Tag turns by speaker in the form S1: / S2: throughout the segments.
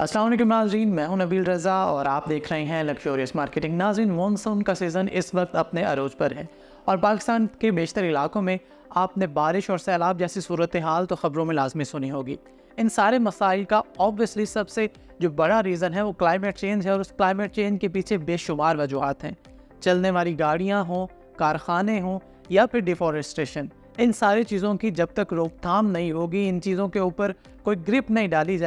S1: अस्सलाम वालेकुम नाज़रीन, मैं हूं नबील रज़ा और आप देख रहे हैं लग्जरियस मार्केटिंग। नाज़रीन, मॉनसून का सीज़न इस वक्त अपने अरोज पर है और पाकिस्तान के बेशतर इलाकों में आपने बारिश और सैलाब जैसी सूरत हाल तो ख़बरों में लाजमी सुनी होगी। इन सारे मसाइल का ऑब्वियसली सबसे जो बड़ा रीज़न है वो क्लाइमेट चेंज है और उस क्लाइमेट चेंज के पीछे बेशुमार वजूहात हैं। चलने वाली गाड़ियाँ हों, कारखाने हों या फिर डिफॉरेस्टेशन, इन सारी चीज़ों की जब तक रोकथाम नहीं होगी, इन चीज़ों के ऊपर कोई ग्रिप नहीं डाली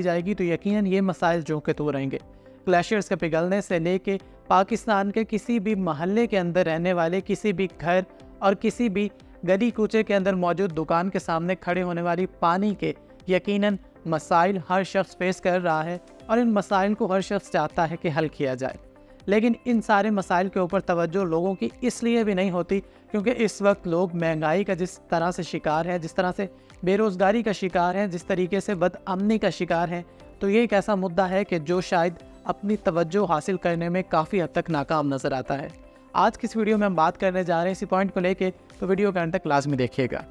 S1: जाएगी तो यकीनन ये मसाइल जो के तो रहेंगे। ग्लेशियर्स के पिघलने से लेके पाकिस्तान के किसी भी महल्ले के अंदर रहने वाले किसी भी घर और किसी भी गली कूचे के अंदर मौजूद दुकान के सामने खड़े होने वाली पानी के यकीनन मसाइल हर शख्स फेस कर रहा है और इन मसाइल को हर शख्स चाहता है कि हल किया जाए। लेकिन इन सारे मसाइल के ऊपर तवज्जो लोगों की इसलिए भी नहीं होती क्योंकि इस वक्त लोग महंगाई का जिस तरह से शिकार है, जिस तरह से बेरोज़गारी का शिकार है, जिस तरीके से बदअमनी का शिकार है, तो ये एक ऐसा मुद्दा है कि जो शायद अपनी तवज्जो हासिल करने में काफ़ी हद तक नाकाम नज़र आता है। आज की इस वीडियो में हम बात करने जा रहे हैं इसी पॉइंट को लेके, तो वीडियो के अंत तक लाजमी देखिएगा।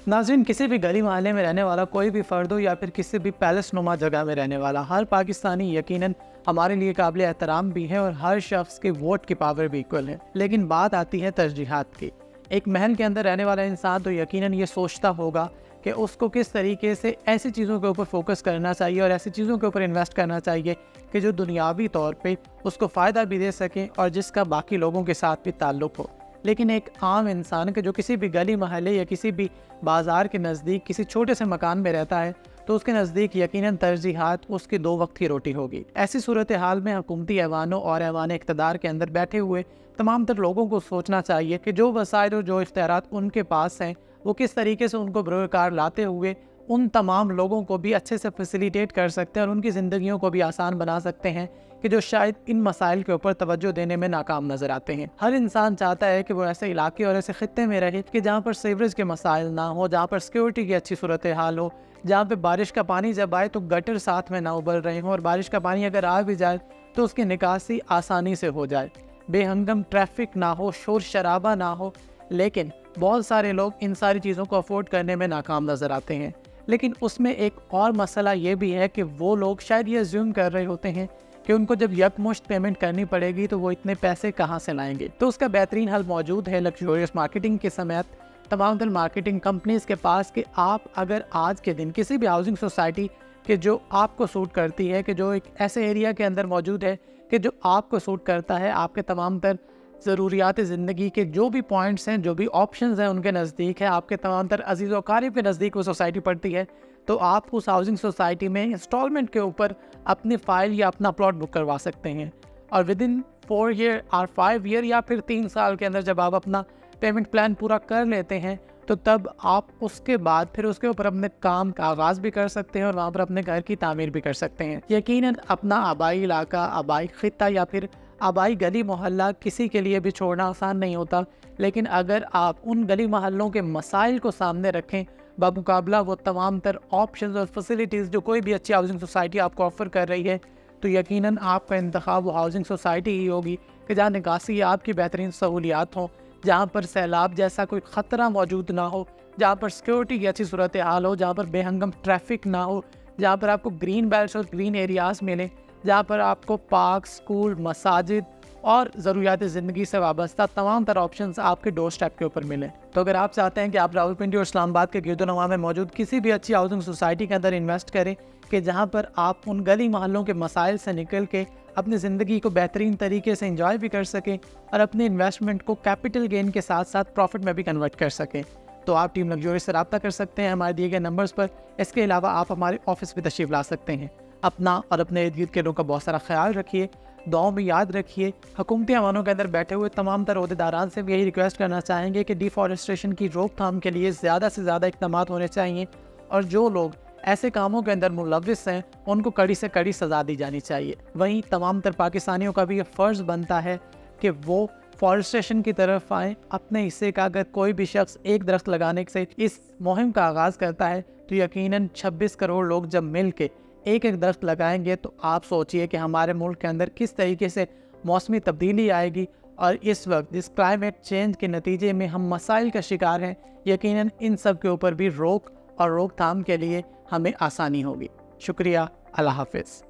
S1: नाज़रीन, किसी भी गली मोहल्ले में रहने वाला कोई भी फ़र्द हो या फिर किसी भी पैलेस नुमा जगह में रहने वाला हर पाकिस्तानी यकीनन हमारे लिए काबिल एहतराम भी है और हर शख्स के वोट की पावर भी इक्वल है। लेकिन बात आती है तरजीहात की। एक महल के अंदर रहने वाला इंसान तो यकीनन ये सोचता होगा कि उसको किस तरीके से ऐसी चीज़ों के ऊपर फोकस करना चाहिए और ऐसी चीज़ों के ऊपर इन्वेस्ट करना चाहिए कि जो दुनियावी तौर पे उसको फ़ायदा भी दे सके और जिसका बाकी लोगों के साथ भी ताल्लुक़ हो। लेकिन एक आम इंसान के जो किसी भी गली मोहल्ले या किसी भी बाज़ार के नज़दीक किसी छोटे से मकान में रहता है तो उसके नज़दीक यकीनन तरजीहात उसकी 2 वक्त की रोटी होगी। ऐसी सूरत हाल में हुकूमती ऐवानों और ऐवान इक़्तिदार के अंदर बैठे हुए तमाम तर लोगों को सोचना चाहिए कि जो वसाइल और जो इख्तियारात उनके पास हैं वो किस तरीके से उनको बरोकार लाते हुए उन तमाम लोगों को भी अच्छे से फैसिलिटेट कर सकते हैं और उनकी ज़िंदगियों को भी आसान बना सकते हैं कि जो शायद इन मसाइल के ऊपर तवज्जो देने में नाकाम नज़र आते हैं। हर इंसान चाहता है कि वो ऐसे इलाके और ऐसे खित्ते में रहे कि जहाँ पर सीवरेज के मसाइल ना हो, जहाँ पर सिक्योरिटी की अच्छी सूरत हाल हो, जहाँ पे बारिश का पानी जब आए तो गटर साथ में ना उबल रहे हों और बारिश का पानी अगर आ भी जाए तो उसकी निकासी आसानी से हो जाए, बेहंगम ट्रैफिक ना हो, शोर शराबा ना हो। लेकिन बहुत सारे लोग इन सारी चीज़ों को अफोर्ड करने में नाकाम नज़र आते हैं। लेकिन उसमें एक और मसला ये भी है कि वो लोग शायद ये अज्यूम कर रहे होते हैं कि उनको जब यकमुश्त पेमेंट करनी पड़ेगी तो वो इतने पैसे कहाँ से लाएंगे। तो उसका बेहतरीन हल मौजूद है लग्जरियस मार्केटिंग के समेत तमाम तर मार्केटिंग कंपनीज़ के पास कि आप अगर आज के दिन किसी भी हाउसिंग सोसाइटी के जो आपको सूट करती है, कि जो एक ऐसे एरिया के अंदर मौजूद है कि जो आपको सूट करता है, आपके तमाम तर ज़रूरियात ज़िंदगी के जो भी पॉइंट्स हैं, जो भी ऑप्शंस हैं उनके नज़दीक है, आपके तमाम तर अजीज़ व क़रीब के नज़दीक वो सोसाइटी पड़ती है, तो आप उस हाउसिंग सोसाइटी में इंस्टॉलमेंट के ऊपर अपनी फ़ाइल या अपना प्लॉट बुक करवा सकते हैं और विदिन 4 ईयर और 5 ईयर या फिर 3 साल के अंदर जब आप अपना पेमेंट प्लान पूरा कर लेते हैं तो तब आप उसके बाद फिर उसके ऊपर अपने काम का आगाज़ भी कर सकते हैं और वहाँ पर अपने घर की तामीर भी कर सकते हैं। यकीनन अपना आबाई इलाका, आबाई खित्ता या फिर आबाई गली मोहल्ला किसी के लिए भी छोड़ना आसान नहीं होता, लेकिन अगर आप उन गली मोहल्लों के मसाइल को सामने रखें बमुकाबला वो तमाम तर ऑप्शंस और फैसिलिटीज़ जो कोई भी अच्छी हाउसिंग सोसाइटी आपको ऑफ़र कर रही है, तो यकीनन आपका इंतखाब वो हाउसिंग सोसाइटी ही होगी कि जहाँ निकासी आपकी बेहतरीन सहूलियात हों, जहाँ पर सैलाब जैसा कोई ख़तरा मौजूद ना हो, जहाँ पर सिक्योरिटी की अच्छी सूरत हाल हो, जहाँ पर बेहंगम ट्रैफिक ना हो, जहाँ पर आपको ग्रीन बेल्ट्स और ग्रीन एरियाज़ मिलें, जहाँ पर आपको पार्क, स्कूल, मसाजिद और ज़रूरियात ज़िंदगी से वाबस्ता तमाम तरह ऑप्शंस आपके डोर स्टेप के ऊपर मिलें। तो अगर आप चाहते हैं कि आप रावलपिंडी और इस्लामाबाद के गिरदोनवा में मौजूद किसी भी अच्छी हाउसिंग सोसाइटी के अंदर इन्वेस्ट करें कि जहाँ पर आप उन गली मोहल्लों के मसाइल से निकल के अपनी ज़िंदगी को बेहतरीन तरीके से एंजॉय भी कर सकें और अपने इन्वेस्टमेंट को कैपिटल गेन के साथ साथ प्रॉफिट में भी कन्वर्ट कर सकें, तो आप टीम लग्जरियस से रब्ता कर सकते हैं हमारे दिए गए नंबर्स पर। इसके अलावा आप हमारे ऑफिस भी तशरीफ़ ला सकते हैं। अपना और अपने इर्द गिर्द के लोगों का बहुत सारा ख्याल रखिए, दुआओं में याद रखिए। हुकूमती ऐवानों के अंदर बैठे हुए तमाम तर ओहदेदारान से भी यही रिक्वेस्ट करना चाहेंगे कि डिफॉरेस्टेशन की रोकथाम के लिए ज़्यादा से ज़्यादा इक़दामात होने चाहिए और जो लोग ऐसे कामों के अंदर मुलव्विस हैं उनको कड़ी से कड़ी सज़ा दी जानी चाहिए। वहीं तमाम तर पाकिस्तानियों का भी ये फ़र्ज़ बनता है कि वो फॉरेस्टेशन की तरफ आएँ। अपने हिस्से का अगर कोई भी शख्स एक दरख्त लगाने से इस मुहिम का आगाज़ करता है तो यकीनन 26 करोड़ लोग जब मिल के एक एक दरख्त लगाएंगे तो आप सोचिए कि हमारे मुल्क के अंदर किस तरीके से मौसमी तब्दीली आएगी اور اس وقت اس کلائمیٹ چینج کے نتیجے میں ہم مسائل کا شکار ہیں، یقیناً ان سب کے اوپر بھی روک اور روک تھام کے لیے ہمیں آسانی ہوگی۔ شکریہ، اللہ حافظ۔